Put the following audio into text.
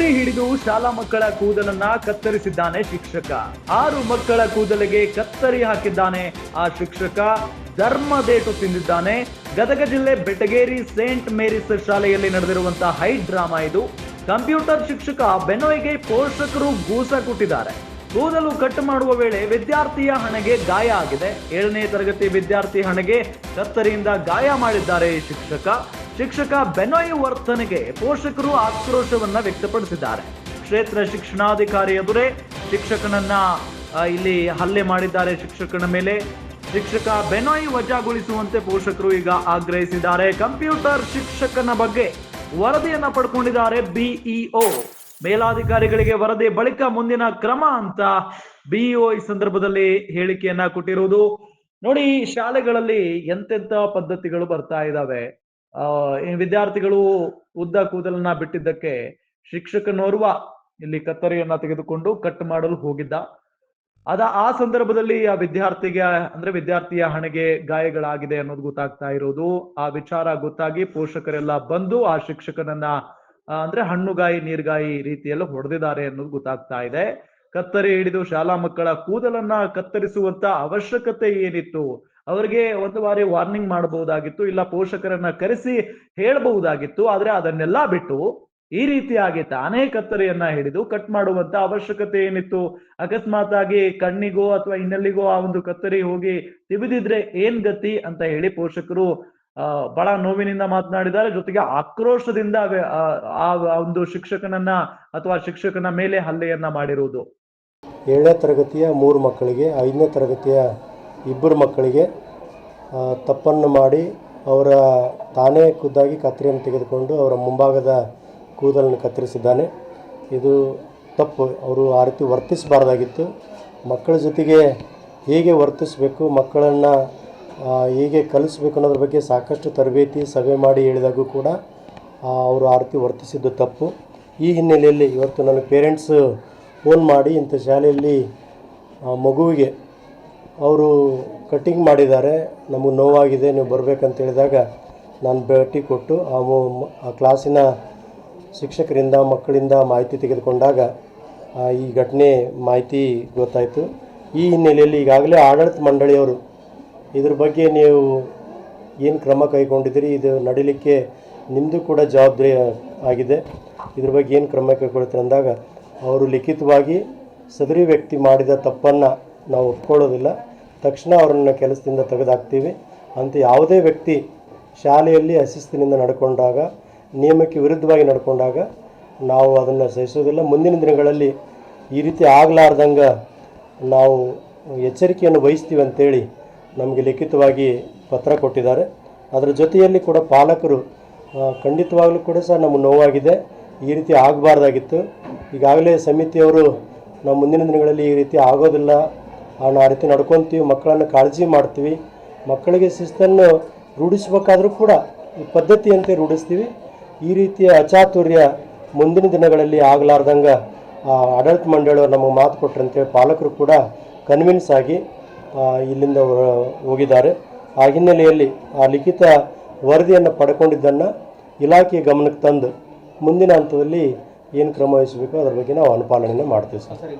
ಕತ್ತರಿ ಹಿಡಿದು ಶಾಲಾ ಮಕ್ಕಳ ಕೂದಲನ್ನ ಕತ್ತರಿಸಿದ್ದಾನೆ ಶಿಕ್ಷಕ. 6 ಮಕ್ಕಳ ಕೂದಲಿಗೆ ಕತ್ತರಿ ಹಾಕಿದ್ದಾನೆ ಆ ಶಿಕ್ಷಕ. ಧರ್ಮದೇಟು ತಿಂದಿದ್ದಾನೆ. ಗದಗ ಜಿಲ್ಲೆ ಬೆಟಗೇರಿ ಸೇಂಟ್ ಮೇರಿಸ್ ಶಾಲೆಯಲ್ಲಿ ನಡೆದಿರುವಂತಹ ಹೈಟ್ ಡ್ರಾಮಾ ಇದು. ಕಂಪ್ಯೂಟರ್ ಶಿಕ್ಷಕ ಬೆನೋಯ್ಗೆ ಪೋಷಕರು ಗೂಸ ಕೊಟ್ಟಿದ್ದಾರೆ. ಕೂದಲು ಕಟ್ ಮಾಡುವ ವೇಳೆ ವಿದ್ಯಾರ್ಥಿಯ ಹಣೆಗೆ ಗಾಯ ಆಗಿದೆ. 7ನೇ ತರಗತಿ ವಿದ್ಯಾರ್ಥಿ ಹಣೆಗೆ ಕತ್ತರಿಯಿಂದ ಗಾಯ ಮಾಡಿದ್ದಾರೆ ಶಿಕ್ಷಕ ಬೆನೋಯ್ ವರ್ತನೆಗೆ ಪೋಷಕರು ಆಕ್ರೋಶವನ್ನ ವ್ಯಕ್ತಪಡಿಸಿದ್ದಾರೆ. ಕ್ಷೇತ್ರ ಶಿಕ್ಷಣಾಧಿಕಾರಿ ಎದುರೇ ಶಿಕ್ಷಕನನ್ನ ಇಲ್ಲಿ ಹಲ್ಲೆ ಮಾಡಿದ್ದಾರೆ. ಶಿಕ್ಷಕನ ಮೇಲೆ ಶಿಕ್ಷಕ ಬೆನೋಯ್ ವಜಾಗೊಳಿಸುವಂತೆ ಪೋಷಕರು ಈಗ ಆಗ್ರಹಿಸಿದ್ದಾರೆ. ಕಂಪ್ಯೂಟರ್ ಶಿಕ್ಷಕನ ಬಗ್ಗೆ ವರದಿಯನ್ನ ಪಡ್ಕೊಂಡಿದ್ದಾರೆ ಬಿಇಒ. ಮೇಲಾಧಿಕಾರಿಗಳಿಗೆ ವರದಿ ಬಳಿಕ ಮುಂದಿನ ಕ್ರಮ ಅಂತ ಬಿಇಒ ಈ ಸಂದರ್ಭದಲ್ಲಿ ಹೇಳಿಕೆಯನ್ನ ಕೊಟ್ಟಿರುವುದು. ನೋಡಿ, ಶಾಲೆಗಳಲ್ಲಿ ಎಂತೆಂತ ಪದ್ಧತಿಗಳು ಬರ್ತಾ ಇದ್ದಾವೆ. ವಿದ್ಯಾರ್ಥಿಗಳು ಉದ್ದ ಕೂದಲನ್ನ ಬಿಟ್ಟಿದ್ದಕ್ಕೆ ಶಿಕ್ಷಕನೋರ್ವ ಇಲ್ಲಿ ಕತ್ತರಿಯನ್ನ ತೆಗೆದುಕೊಂಡು ಕಟ್ ಮಾಡಲು ಹೋಗಿದ್ದ. ಆ ಸಂದರ್ಭದಲ್ಲಿ ಆ ವಿದ್ಯಾರ್ಥಿಯ ಹಣೆಗೆ ಗಾಯಗಳಾಗಿದೆ ಅನ್ನೋದು ಗೊತ್ತಾಗ್ತಾ ಇರೋದು. ಆ ವಿಚಾರ ಗೊತ್ತಾಗಿ ಪೋಷಕರೆಲ್ಲ ಬಂದು ಆ ಶಿಕ್ಷಕನನ್ನ ಹಣ್ಣುಗಾಯಿ ನೀರ್ಗಾಯಿ ರೀತಿಯಲ್ಲಿ ಹೊಡೆದಿದ್ದಾರೆ ಅನ್ನೋದು ಗೊತ್ತಾಗ್ತಾ ಇದೆ. ಕತ್ತರಿ ಹಿಡಿದು ಶಾಲಾ ಮಕ್ಕಳ ಕೂದಲನ್ನ ಕತ್ತರಿಸುವಂತ ಅವಶ್ಯಕತೆ ಏನಿತ್ತು? ಅವರಿಗೆ ಒಂದು ಬಾರಿ ವಾರ್ನಿಂಗ್ ಮಾಡಬಹುದಾಗಿತ್ತು, ಇಲ್ಲ ಪೋಷಕರನ್ನ ಕರೆಸಿ ಹೇಳಬಹುದಾಗಿತ್ತು. ಆದ್ರೆ ಅದನ್ನೆಲ್ಲ ಬಿಟ್ಟು ಈ ರೀತಿಯಾಗಿ ತಾನೇ ಕತ್ತರಿಯನ್ನ ಹಿಡಿದು ಕಟ್ ಮಾಡುವಂತ ಅವಶ್ಯಕತೆ ಏನಿತ್ತು? ಅಕಸ್ಮಾತ್ ಆಗಿ ಕಣ್ಣಿಗೋ ಅಥವಾ ಇನ್ನೆಲ್ಲಿಗೋ ಆ ಒಂದು ಕತ್ತರಿ ಹೋಗಿ ತಿವಿದಿದ್ರೆ ಏನ್ ಗತಿ ಅಂತ ಹೇಳಿ ಪೋಷಕರು ಬಹಳ ನೋವಿನಿಂದ ಮಾತನಾಡಿದ್ದಾರೆ. ಜೊತೆಗೆ ಆಕ್ರೋಶದಿಂದ ಆ ಒಂದು ಶಿಕ್ಷಕನನ್ನ ಅಥವಾ ಶಿಕ್ಷಕನ ಮೇಲೆ ಹಲ್ಲೆಯನ್ನ ಮಾಡಿರುವುದು. 7ನೇ ತರಗತಿಯ 3 ಮಕ್ಕಳಿಗೆ, 5ನೇ ತರಗತಿಯ 2 ಮಕ್ಕಳಿಗೆ ತಪ್ಪನ್ನು ಮಾಡಿ ತಾನೇ ಖುದ್ದಾಗಿ ಕತ್ತರಿಯನ್ನು ತೆಗೆದುಕೊಂಡು ಅವರ ಮುಂಭಾಗದ ಕೂದಲನ್ನು ಕತ್ತರಿಸಿದ್ದಾನೆ. ಇದು ತಪ್ಪು. ಅವರು ಆ ರೀತಿ ವರ್ತಿಸಬಾರ್ದಾಗಿತ್ತು. ಮಕ್ಕಳ ಜೊತೆಗೆ ಹೇಗೆ ವರ್ತಿಸಬೇಕು, ಮಕ್ಕಳನ್ನು ಹೇಗೆ ಕಲಿಸಬೇಕು ಅನ್ನೋದ್ರ ಬಗ್ಗೆ ಸಾಕಷ್ಟು ತರಬೇತಿ ಸಭೆ ಮಾಡಿ ಹೇಳಿದಾಗೂ ಕೂಡ ಅವರು ಆ ರೀತಿ ವರ್ತಿಸಿದ್ದು ತಪ್ಪು. ಈ ಹಿನ್ನೆಲೆಯಲ್ಲಿ ಇವತ್ತು ನನ್ನ ಪೇರೆಂಟ್ಸ್ ಫೋನ್ ಮಾಡಿ ಇಂಥ ಶಾಲೆಯಲ್ಲಿ ಮಗುವಿಗೆ ಅವರು ಕಟ್ಟಿಂಗ್ ಮಾಡಿದ್ದಾರೆ, ನಮಗೆ ನೋವಾಗಿದೆ, ನೀವು ಬರಬೇಕಂತ ಹೇಳಿದಾಗ ನಾನು ಭೇಟಿ ಕೊಟ್ಟು ಆ ಕ್ಲಾಸಿನ ಶಿಕ್ಷಕರಿಂದ ಮಕ್ಕಳಿಂದ ಮಾಹಿತಿ ತೆಗೆದುಕೊಂಡಾಗ ಈ ಘಟನೆ ಮಾಹಿತಿ ಗೊತ್ತಾಯಿತು. ಈ ಹಿನ್ನೆಲೆಯಲ್ಲಿ ಈಗಾಗಲೇ ಆಡಳಿತ ಮಂಡಳಿಯವರು ಇದ್ರ ಬಗ್ಗೆ ನೀವು ಏನು ಕ್ರಮ ಕೈಗೊಂಡಿದ್ದೀರಿ, ಇದು ನಡೀಲಿಕ್ಕೆ ನಿಮ್ಮದು ಕೂಡ ಜವಾಬ್ದಾರಿ ಆಗಿದೆ, ಇದ್ರ ಬಗ್ಗೆ ಏನು ಕ್ರಮ ಕೈಗೊಳ್ತಾರೆ ಅಂದಾಗ ಅವರು ಲಿಖಿತವಾಗಿ ಸದರಿ ವ್ಯಕ್ತಿ ಮಾಡಿದ ತಪ್ಪನ್ನು ನಾವು ಒಪ್ಕೊಳ್ಳೋದಿಲ್ಲ, ತಕ್ಷಣ ಅವರನ್ನು ಕೆಲಸದಿಂದ ತೆಗೆದುಹಾಕ್ತೀವಿ ಅಂತ ಯಾವುದೇ ವ್ಯಕ್ತಿ ಶಾಲೆಯಲ್ಲಿ ಅಶಿಸ್ತಿನಿಂದ ನಡ್ಕೊಂಡಾಗ, ನಿಯಮಕ್ಕೆ ವಿರುದ್ಧವಾಗಿ ನಡ್ಕೊಂಡಾಗ ನಾವು ಅದನ್ನು ಸಹಿಸೋದಿಲ್ಲ. ಮುಂದಿನ ದಿನಗಳಲ್ಲಿ ಈ ರೀತಿ ಆಗಲಾರ್ದಂಗೆ ನಾವು ಎಚ್ಚರಿಕೆಯನ್ನು ವಹಿಸ್ತೀವಿ ಅಂತೇಳಿ ನಮಗೆ ಲಿಖಿತವಾಗಿ ಪತ್ರ ಕೊಟ್ಟಿದ್ದಾರೆ. ಅದರ ಜೊತೆಯಲ್ಲಿ ಕೂಡ ಪಾಲಕರು ಖಂಡಿತವಾಗಲೂ ಕೂಡ ಸಹ ನಮಗೆ ನೋವಾಗಿದೆ, ಈ ರೀತಿ ಆಗಬಾರ್ದಾಗಿತ್ತು. ಈಗಾಗಲೇ ಸಮಿತಿಯವರು ನಾವು ಮುಂದಿನ ದಿನಗಳಲ್ಲಿ ಈ ರೀತಿ ಆಗೋದಿಲ್ಲ, ಆ ರೀತಿ ನಡ್ಕೊತೀವಿ, ಮಕ್ಕಳನ್ನು ಕಾಳಜಿ ಮಾಡ್ತೀವಿ, ಮಕ್ಕಳಿಗೆ ಶಿಸ್ತನ್ನು ರೂಢಿಸಬೇಕಾದ್ರೂ ಕೂಡ ಈ ಪದ್ಧತಿಯಂತೆ ರೂಢಿಸ್ತೀವಿ. ಈ ರೀತಿಯ ಅಚಾತುರ್ಯ ಮುಂದಿನ ದಿನಗಳಲ್ಲಿ ಆಗಲಾರ್ದಂಗೆ ಆಡಳಿತ ಮಂಡಳಿಯವರು ನಮಗೆ ಮಾತು ಕೊಟ್ಟರು ಅಂತೇಳಿ ಪಾಲಕರು ಕೂಡ ಕನ್ವಿನ್ಸ್ ಆಗಿ ಇಲ್ಲಿಂದ ಹೋಗಿದ್ದಾರೆ. ಆ ಹಿನ್ನೆಲೆಯಲ್ಲಿ ಆ ಲಿಖಿತ ವರದಿಯನ್ನು ಪಡ್ಕೊಂಡಿದ್ದನ್ನು ಇಲಾಖೆಯ ಗಮನಕ್ಕೆ ತಂದು ಮುಂದಿನ ಹಂತದಲ್ಲಿ ಏನು ಕ್ರಮ ವಹಿಸಬೇಕು ಅದರ ಬಗ್ಗೆ ನಾವು ಅನುಪಾಲನೆ ಮಾಡ್ತೀವಿ ಸರ್.